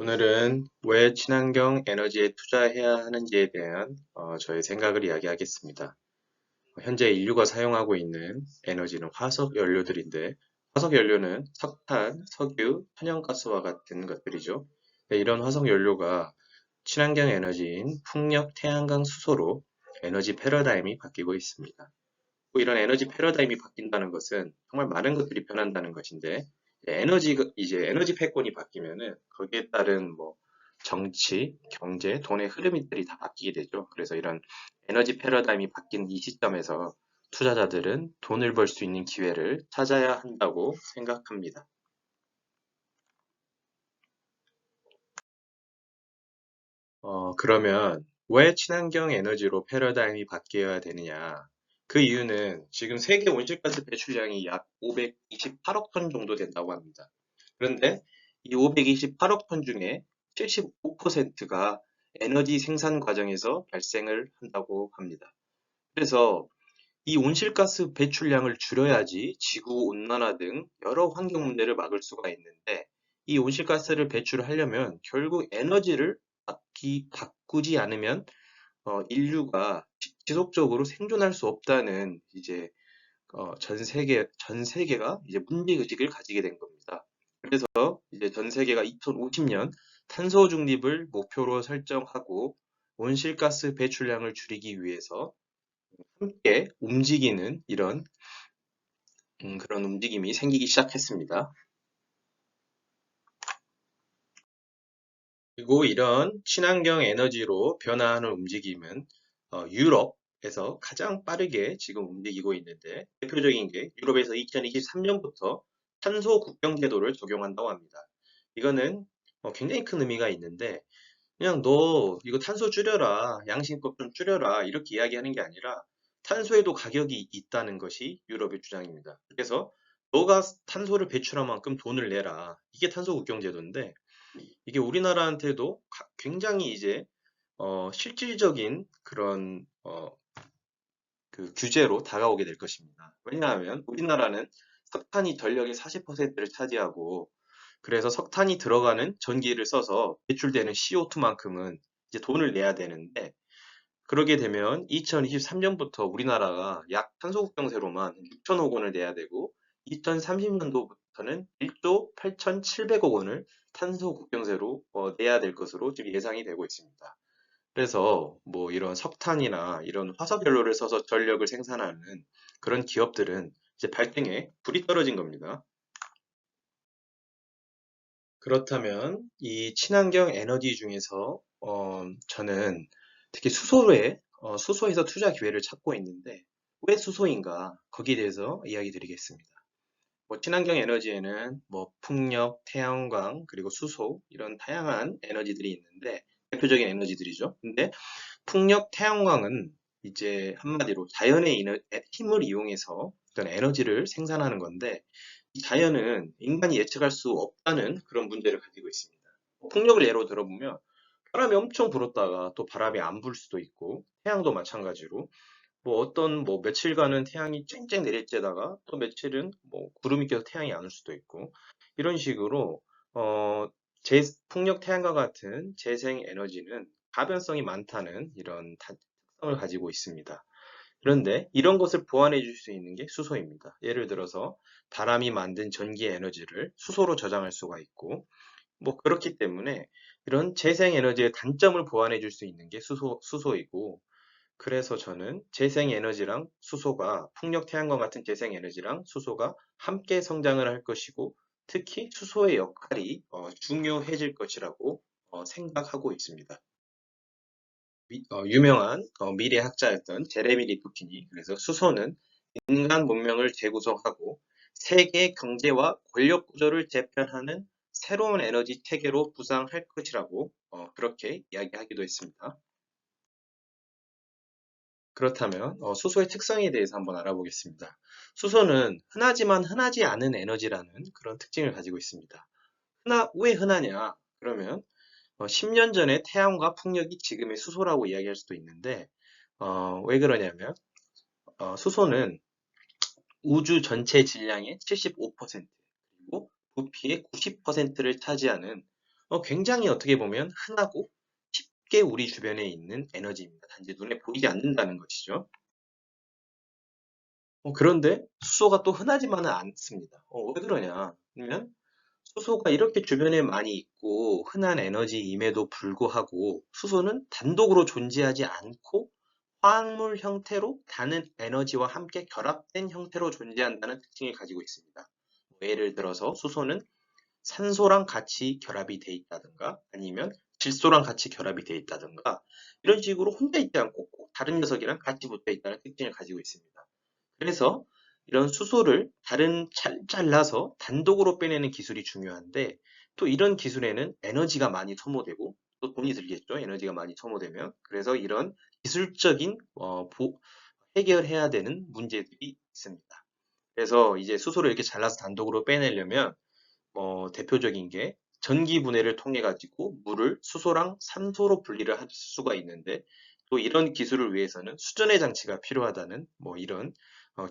오늘은 왜 친환경 에너지에 투자해야 하는지에 대한 저의 생각을 이야기하겠습니다. 현재 인류가 사용하고 있는 에너지는 화석 연료들인데, 화석 연료는 석탄, 석유, 천연가스와 같은 것들이죠. 네, 이런 화석 연료가 친환경 에너지인 풍력, 태양광, 수소로 에너지 패러다임이 바뀌고 있습니다. 이런 에너지 패러다임이 바뀐다는 것은 정말 많은 것들이 변한다는 것인데, 이제 에너지 패권이 바뀌면은 거기에 따른 뭐 정치, 경제, 돈의 흐름들이 다 바뀌게 되죠. 그래서 이런 에너지 패러다임이 바뀐 이 시점에서 투자자들은 돈을 벌 수 있는 기회를 찾아야 한다고 생각합니다. 그러면 왜 친환경 에너지로 패러다임이 바뀌어야 되느냐? 그 이유는 지금 세계 온실가스 배출량이 약 528억 톤 정도 된다고 합니다. 그런데 이 528억 톤 중에 75%가 에너지 생산 과정에서 발생을 한다고 합니다. 그래서 이 온실가스 배출량을 줄여야지 지구 온난화 등 여러 환경 문제를 막을 수가 있는데, 이 온실가스를 배출하려면 결국 에너지를 바꾸지 않으면 인류가 지속적으로 생존할 수 없다는 이제 전 세계가 이제 문제의식을 가지게 된 겁니다. 그래서 이제 전 세계가 2050년 탄소 중립을 목표로 설정하고 온실가스 배출량을 줄이기 위해서 함께 움직이는 이런 그런 움직임이 생기기 시작했습니다. 그리고 이런 친환경 에너지로 변화하는 움직임은 유럽에서 가장 빠르게 지금 움직이고 있는데, 대표적인 게 유럽에서 2023년부터 탄소 국경 제도를 적용한다고 합니다. 이거는 굉장히 큰 의미가 있는데, 그냥 너 이거 탄소 줄여라, 양심껏 좀 줄여라 이렇게 이야기하는 게 아니라 탄소에도 가격이 있다는 것이 유럽의 주장입니다. 그래서 너가 탄소를 배출한 만큼 돈을 내라. 이게 탄소 국경 제도인데, 이게 우리나라한테도 굉장히 이제 실질적인 그런 그 규제로 다가오게 될 것입니다. 왜냐하면 우리나라는 석탄이 전력의 40%를 차지하고, 그래서 석탄이 들어가는 전기를 써서 배출되는 CO2만큼은 이제 돈을 내야 되는데, 그러게 되면 2023년부터 우리나라가 약 탄소국경세로만 6천억 원을 내야 되고, 2030년도부터는 1조 8,700억 원을 탄소국경세로 내야 될 것으로 지금 예상이 되고 있습니다. 그래서 뭐 이런 석탄이나 이런 화석연료를 써서 전력을 생산하는 그런 기업들은 이제 발등에 불이 떨어진 겁니다. 그렇다면 이 친환경 에너지 중에서 저는 특히 수소에서 투자 기회를 찾고 있는데, 왜 수소인가? 거기에 대해서 이야기 드리겠습니다. 뭐 친환경 에너지에는 뭐 풍력, 태양광, 그리고 수소 이런 다양한 에너지들이 있는데, 대표적인 에너지들이죠. 근데 풍력, 태양광은 이제 한마디로 자연의 힘을 이용해서 어떤 에너지를 생산하는 건데, 이 자연은 인간이 예측할 수 없다는 그런 문제를 가지고 있습니다. 풍력을 예로 들어보면 바람이 엄청 불었다가 또 바람이 안 불 수도 있고, 태양도 마찬가지로 뭐 어떤 뭐 며칠간은 태양이 쨍쨍 내릴때다가 또 며칠은 뭐 구름이 껴서 태양이 안 올 수도 있고, 이런 식으로 어, 풍력 태양과 같은 재생 에너지는 가변성이 많다는 이런 특성을 가지고 있습니다. 그런데 이런 것을 보완해 줄 수 있는 게 수소입니다. 예를 들어서 바람이 만든 전기 에너지를 수소로 저장할 수가 있고, 뭐 그렇기 때문에 이런 재생 에너지의 단점을 보완해 줄 수 있는 게 수소이고, 그래서 저는 재생에너지랑 수소가, 풍력, 태양광 같은 재생에너지랑 수소가 함께 성장을 할 것이고, 특히 수소의 역할이 중요해질 것이라고 생각하고 있습니다. 유명한 미래학자였던 제레미 리프킨이 그래서 수소는 인간 문명을 재구성하고 세계 경제와 권력 구조를 재편하는 새로운 에너지 체계로 부상할 것이라고 그렇게 이야기하기도 했습니다. 그렇다면 수소의 특성에 대해서 한번 알아보겠습니다. 수소는 흔하지만 흔하지 않은 에너지라는 그런 특징을 가지고 있습니다. 왜 흔하냐? 그러면 10년 전에 태양과 풍력이 지금의 수소라고 이야기할 수도 있는데, 왜 그러냐면 수소는 우주 전체 질량의 75%, 그리고 부피의 90%를 차지하는 굉장히 어떻게 보면 흔하고 쉽게 우리 주변에 있는 에너지입니다. 단지 눈에 보이지 않는다는 것이죠. 그런데 수소가 또 흔하지만은 않습니다. 왜 그러냐? 그러면 수소가 이렇게 주변에 많이 있고 흔한 에너지임에도 불구하고 수소는 단독으로 존재하지 않고 화학물 형태로 다른 에너지와 함께 결합된 형태로 존재한다는 특징을 가지고 있습니다. 예를 들어서 수소는 산소랑 같이 결합이 돼 있다든가 아니면 질소랑 같이 결합이 돼 있다든가 이런 식으로 혼자 있지 않고 꼭 다른 녀석이랑 같이 붙어 있다는 특징을 가지고 있습니다. 그래서 이런 수소를 잘라서 단독으로 빼내는 기술이 중요한데 또 이런 기술에는 에너지가 많이 소모되고 또 돈이 들겠죠. 에너지가 많이 소모되면. 그래서 이런 기술적인 해결해야 되는 문제들이 있습니다. 그래서 이제 수소를 이렇게 잘라서 단독으로 빼내려면 대표적인 게 전기 분해를 통해 가지고 물을 수소랑 산소로 분리를 할 수가 있는데 또 이런 기술을 위해서는 수전의 장치가 필요하다는 이런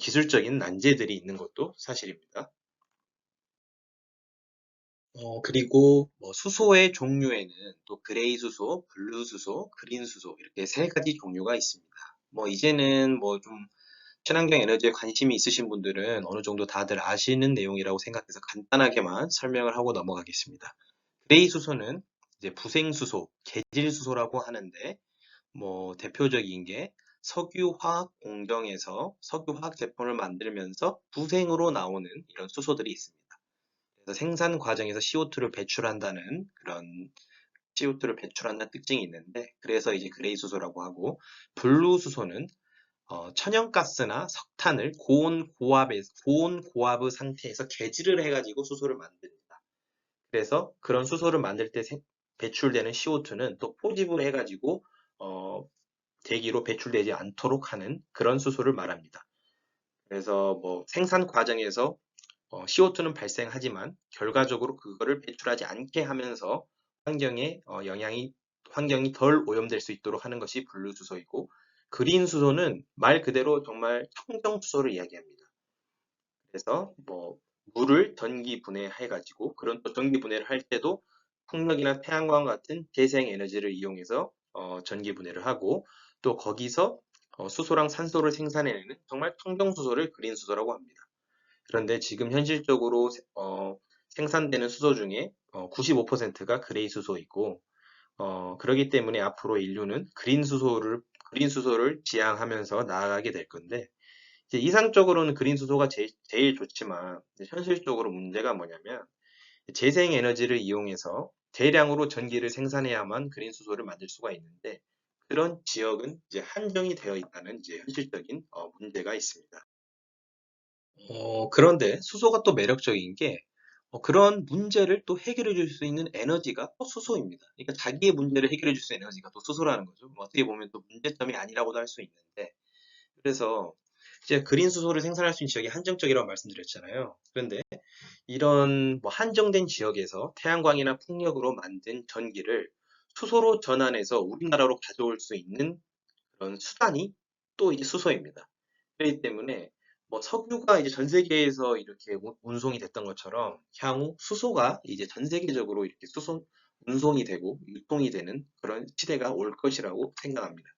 기술적인 난제들이 있는 것도 사실입니다. 그리고 수소의 종류에는 또 그레이 수소, 블루 수소, 그린 수소 이렇게 세 가지 종류가 있습니다. 이제는 좀 친환경 에너지에 관심이 있으신 분들은 어느 정도 다들 아시는 내용이라고 생각해서 간단하게만 설명을 하고 넘어가겠습니다. 그레이 수소는 이제 부생수소, 계질수소라고 하는데 대표적인 게 석유화학 공정에서 석유화학 제품을 만들면서 부생으로 나오는 이런 수소들이 있습니다. 그래서 생산 과정에서 CO2를 배출한다는 그런 CO2를 배출한다는 특징이 있는데 그래서 이제 그레이 수소라고 하고 블루 수소는 천연가스나 석탄을 고온 고압의 상태에서 개질을 해가지고 수소를 만듭니다. 그래서 그런 수소를 만들 때 배출되는 CO2는 또 포집을 해가지고 어, 대기로 배출되지 않도록 하는 그런 수소를 말합니다. 그래서 생산 과정에서 CO2는 발생하지만 결과적으로 그거를 배출하지 않게 하면서 환경에 환경이 덜 오염될 수 있도록 하는 것이 블루 수소이고 그린 수소는 말 그대로 정말 청정 수소를 이야기합니다. 그래서 물을 전기 분해해 가지고 그런 또 전기 분해를 할 때도 풍력이나 태양광 같은 재생 에너지를 이용해서 전기 분해를 하고 또 거기서 수소랑 산소를 생산해내는 정말 청정 수소를 그린 수소라고 합니다. 그런데 지금 현실적으로 생산되는 수소 중에 95%가 그레이 수소이고 그러기 때문에 앞으로 인류는 그린 수소를 지향하면서 나아가게 될 건데 이제 이상적으로는 그린 수소가 제일 좋지만 현실적으로 문제가 뭐냐면 재생 에너지를 이용해서 대량으로 전기를 생산해야만 그린 수소를 만들 수가 있는데 그런 지역은 이제 한정이 되어 있다는 이제 현실적인 문제가 있습니다. 그런데 수소가 또 매력적인 게 그런 문제를 또 해결해 줄 수 있는 에너지가 또 수소입니다. 그러니까 자기의 문제를 해결해 줄 수 있는 에너지가 또 수소라는 거죠. 어떻게 보면 또 문제점이 아니라고도 할 수 있는데 그래서 이제 그린 수소를 생산할 수 있는 지역이 한정적이라고 말씀드렸잖아요. 그런데 이런 한정된 지역에서 태양광이나 풍력으로 만든 전기를 수소로 전환해서 우리나라로 가져올 수 있는 그런 수단이 또 이제 수소입니다. 그렇기 때문에 석유가 이제 전 세계에서 이렇게 운송이 됐던 것처럼 향후 수소가 이제 전 세계적으로 이렇게 운송이 되고 유통이 되는 그런 시대가 올 것이라고 생각합니다.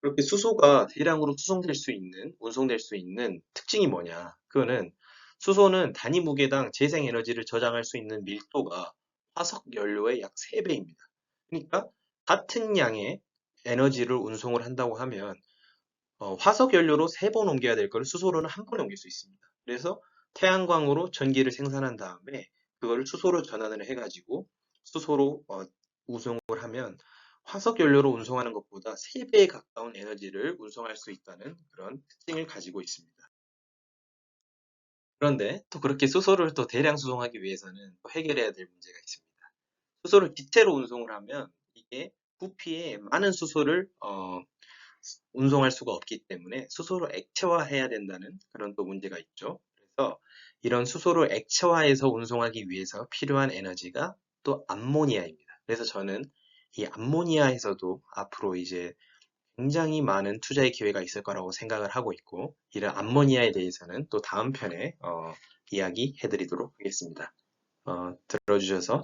그렇게 수소가 대량으로 운송될 수 있는 특징이 뭐냐? 그거는 수소는 단위 무게당 재생 에너지를 저장할 수 있는 밀도가 화석 연료의 약 3배입니다. 그러니까 같은 양의 에너지를 운송을 한다고 하면 화석 연료로 3번 옮겨야 될 거를 수소로는 한 번에 옮길 수 있습니다. 그래서 태양광으로 전기를 생산한 다음에 그거를 수소로 전환을 해가지고 수소로 운송을 하면 화석 연료로 운송하는 것보다 3배에 가까운 에너지를 운송할 수 있다는 그런 특징을 가지고 있습니다. 그런데 또 그렇게 수소를 또 대량 수송하기 위해서는 또 해결해야 될 문제가 있습니다. 수소를 기체로 운송을 하면 이게 부피에 많은 수소를 운송할 수가 없기 때문에 수소를 액체화해야 된다는 그런 또 문제가 있죠. 그래서 이런 수소를 액체화해서 운송하기 위해서 필요한 에너지가 또 암모니아입니다. 그래서 저는 이 암모니아에서도 앞으로 이제 굉장히 많은 투자의 기회가 있을 거라고 생각을 하고 있고 이런 암모니아에 대해서는 또 다음 편에 이야기해 드리도록 하겠습니다.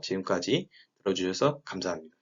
지금까지 들어주셔서 감사합니다.